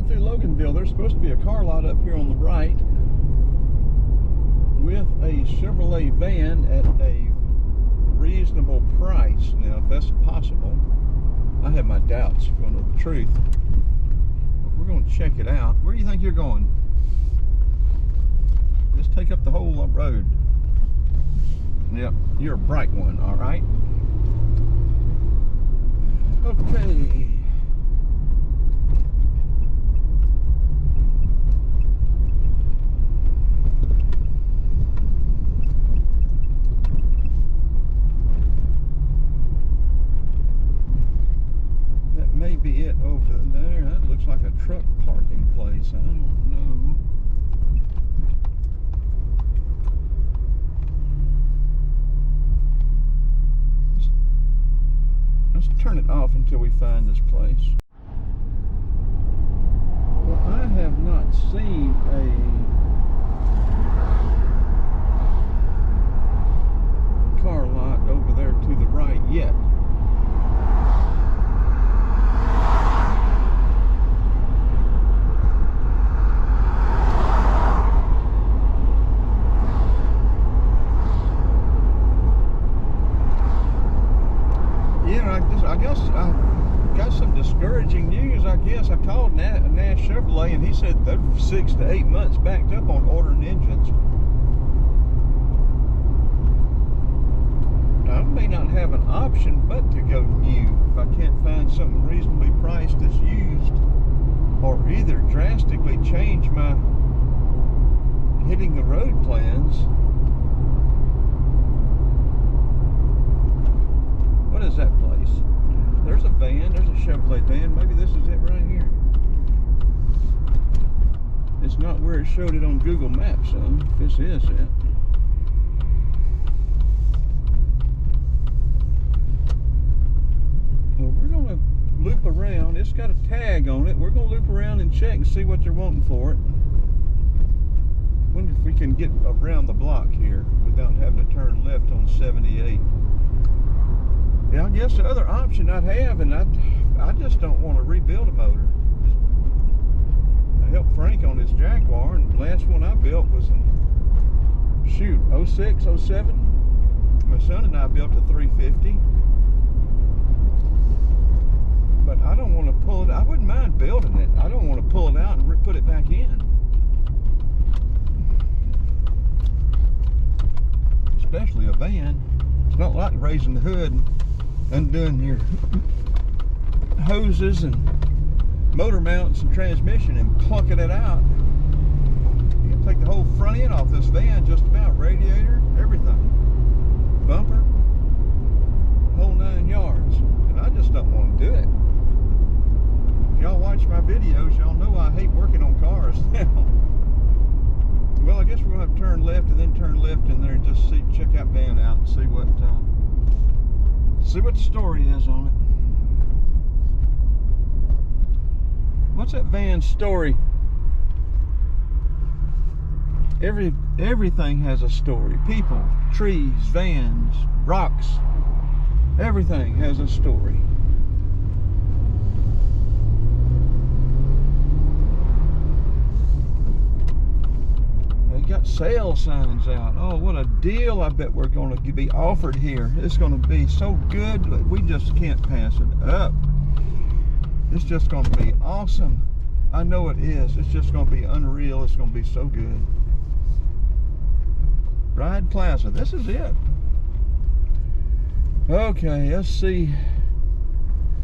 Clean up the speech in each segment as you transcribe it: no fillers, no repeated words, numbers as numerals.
driving through Loganville. There's supposed to be a car lot up here on the right with a Chevrolet van at a reasonable price. Now, if that's possible, I have my doubts, if you want to know the truth. But we're going to check it out. Where do you think you're going? Just take up the whole road. Yep, you're a bright one, all right? Okay. That may be it over there. That looks like a truck parking place. I don't know. Let's turn it off until we find this place. Well, I have not seen a car lot over there to the right yet. I guess I got some discouraging news. I guess I called Nash Chevrolet and he said they're 6 to 8 months backed up on ordering engines. I may not have an option but to go new if I can't find something reasonably priced that's used, or either drastically change my hitting the road plans. What is that place? There's a van, there's a Chevrolet van. Maybe this is it right here. It's not where it showed it on Google Maps, son. If this is it. Well, we're gonna loop around. It's got a tag on it. We're gonna loop around and check and see what they're wanting for it. Wonder if we can get around the block here without having to turn left on 78. Yeah, I guess the other option I'd have, and I just don't want to rebuild a motor. I helped Frank on his Jaguar, and the last one I built was in, shoot, 06, 07. My son and I built a 350. But I don't want to pull it. I wouldn't mind building it. I don't want to pull it out and put it back in. Especially a van. It's not like raising the hood and undoing your hoses and motor mounts and transmission and plucking it out. You can take the whole front end off this van, just about, radiator, everything, bumper, whole 9 yards. And I just don't want to do it. If y'all watch my videos, y'all know I hate working on cars now. Well, I guess we're gonna have to turn left and then turn left in there and just check that van out and see what the story is on it. What's that van's story? Everything has a story. People, trees, vans, rocks. Everything has a story. They got sale signs out. Oh, what a deal. I bet we're going to be offered here. It's going to be so good, but we just can't pass it up. It's just going to be awesome. I know it is. It's just going to be unreal. It's going to be so good. Ride Plaza. This is it. Okay, let's see.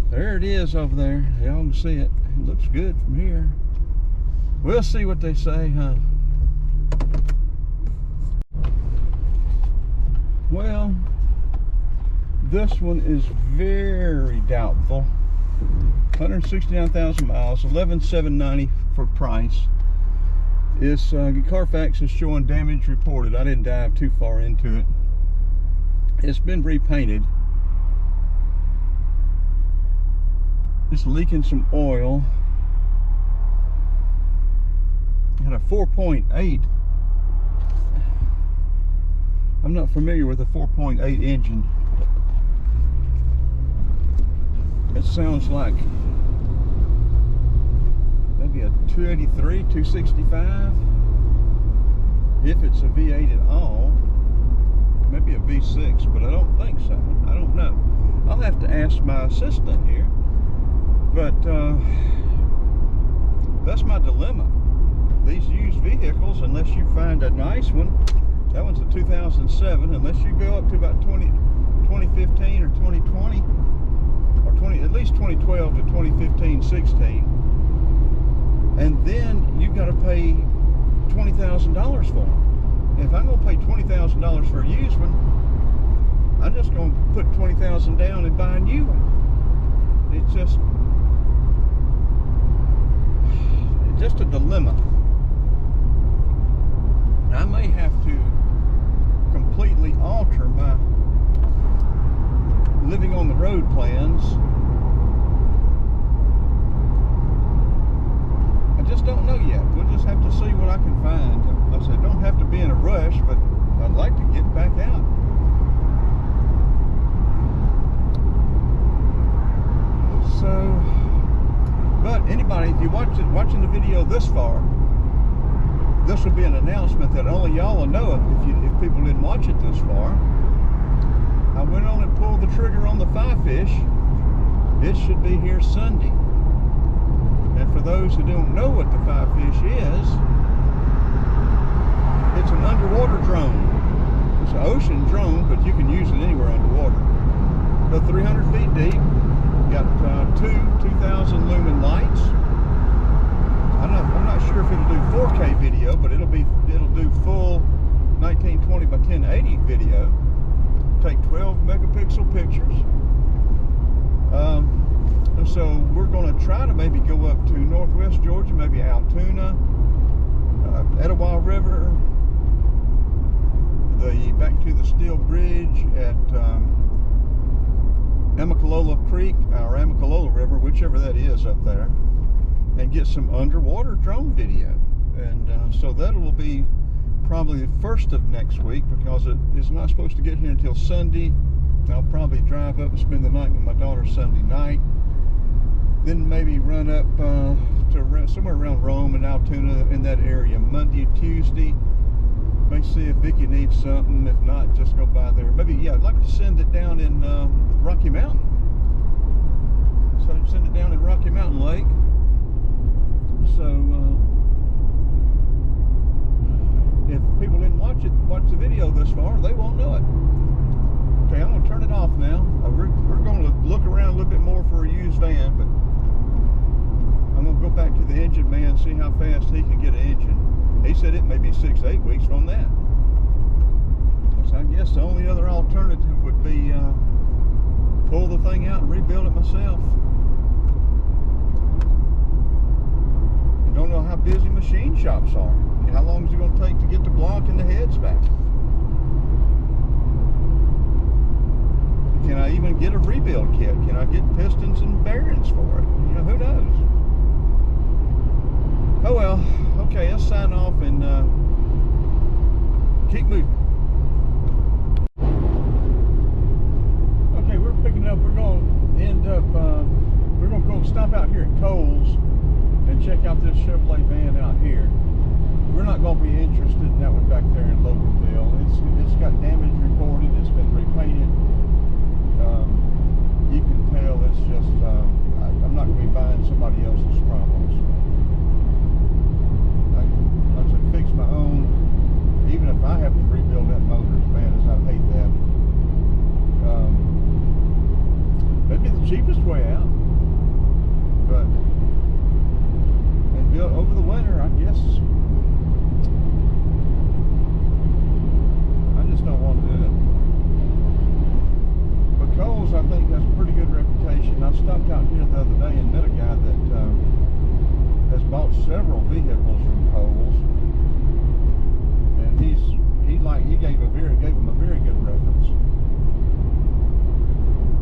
There it is over there. Y'all can see it. It looks good from here. We'll see what they say, huh? Well, this one is very doubtful. 169,000 miles, 11,790 for price. It's Carfax is showing damage reported. I didn't dive too far into it. It's been repainted. It's leaking some oil. Had a 4.8. I'm not familiar with a 4.8 engine. It sounds like that maybe a 283, 265. If it's a V8 at all, maybe a V6, but I don't think so. I don't know. I'll have to ask my assistant here. But that's my dilemma. These used vehicles, unless you find a nice one, that one's a 2007, unless you go up to about 2015 or 2020, or at least 2012 to 2015, 16, and then you've got to pay $20,000 for them. If I'm going to pay $20,000 for a used one, I'm just going to put $20,000 down and buy a new one. It's just a dilemma. And I may have to completely alter my living on the road plans. I just don't know yet. We'll just have to see what I can find. Like I said, don't have to be in a rush, but I'd like to get back out. So, but anybody, if you're watching the video this far, this will be an announcement that only y'all will know if people didn't watch it this far. I went on and pulled the trigger on the Fi-Fish. It should be here Sunday. And for those who don't know what the Fi-Fish is, it's an underwater drone. It's an ocean drone, but you can use it anywhere underwater. Go 300 feet deep. Got two 2,000 lumen lights. I'm not sure if it'll do 4K video, but it'll do full 1920 by 1080 video. Take 12 megapixel pictures. So we're going to try to maybe go up to northwest Georgia, maybe Altoona, Etowah River, back to the Steel Bridge at Amicalola Creek or Amicalola River, whichever that is up there, and get some underwater drone video. And so that will be probably the first of next week, because it is not supposed to get here until Sunday. I'll probably drive up and spend the night with my daughter Sunday night, then maybe run up to somewhere around Rome and Altoona in that area Monday, Tuesday. May see if Vicky needs something. If not, just go by there. Maybe, yeah, I'd like to send it down in Rocky Mountain. So send it down in Rocky Mountain Lake. So if people didn't watch the video this far, they won't know it. Okay, I'm gonna turn it off now. We're gonna look around a little bit more for a used van, but I'm gonna go back to the engine man, see how fast he can get an engine. He said it may be 6 to 8 weeks from that. So I guess the only other alternative would be pull the thing out and rebuild it myself. I don't know how busy machine shops are. How long is it going to take to get the block and the heads back? Can I even get a rebuild kit? Can I get pistons and bearings for it? You know, who knows? Oh well, okay, let's sign off and keep moving. Okay, we're picking up, we're going to end up, we're going to go stop out here at Kohl's and check out this Chevrolet van out here. We're not going to be interested in that one back there in Loganville. It's got damage reported, it's been repainted. You can tell it's just, I'm not going to be buying somebody else's problems. I should fix my own, even if I have to rebuild that motor, as bad as I hate that. That'd be the cheapest way out. But, and build over the winter, I guess. I just don't want to do it. But Kohl's, I think, has a pretty good reputation. I stopped out here the other day and met a guy that has bought several vehicles from Kohl's, and he gave him a very good reference.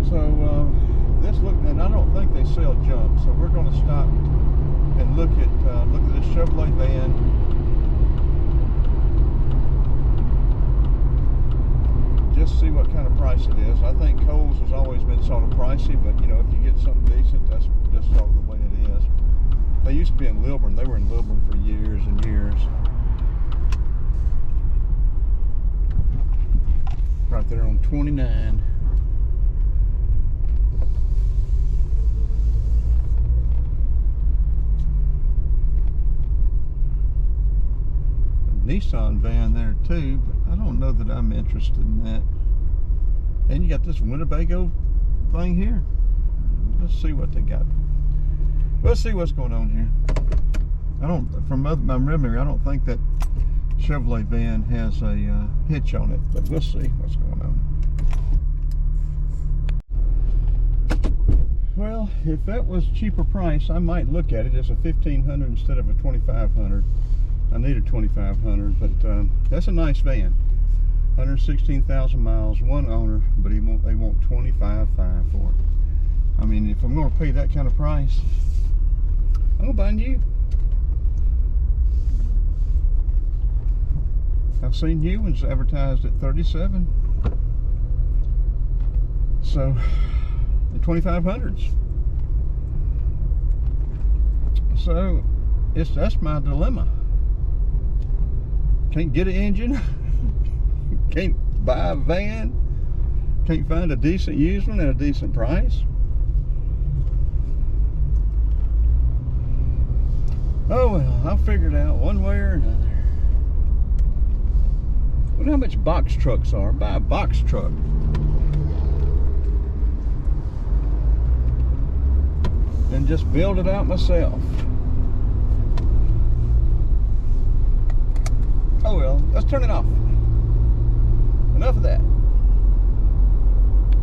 So and I don't think they sell junk. So we're going to stop and look at this Chevrolet van. Just see what kind of price it is. I think Kohl's has always been sort of pricey, but you know, if you get something decent, that's just sort of the way it is. They used to be in Lilburn. They were in Lilburn for years and years. Right there on 29. Nissan van there too, but I don't know that I'm interested in that. And you got this Winnebago thing here. Let's see what they got. Let's see what's going on here. I don't, from my memory, I don't think that Chevrolet van has a hitch on it, but we'll see what's going on. Well, if that was cheaper price, I might look at it as a 1500 instead of a 2500. I need a 2500, but that's a nice van. 116,000 miles, one owner, but they want $25,500 for it. I mean, if I'm going to pay that kind of price, I'm going to buy new. I've seen new ones advertised at $37,000. So, the 2500s. So, that's my dilemma. Can't get an engine, can't buy a van, can't find a decent used one at a decent price. Oh well, I'll figure it out one way or another. Look how much box trucks are. Buy a box truck. And just build it out myself. Oh well, let's turn it off. Enough of that.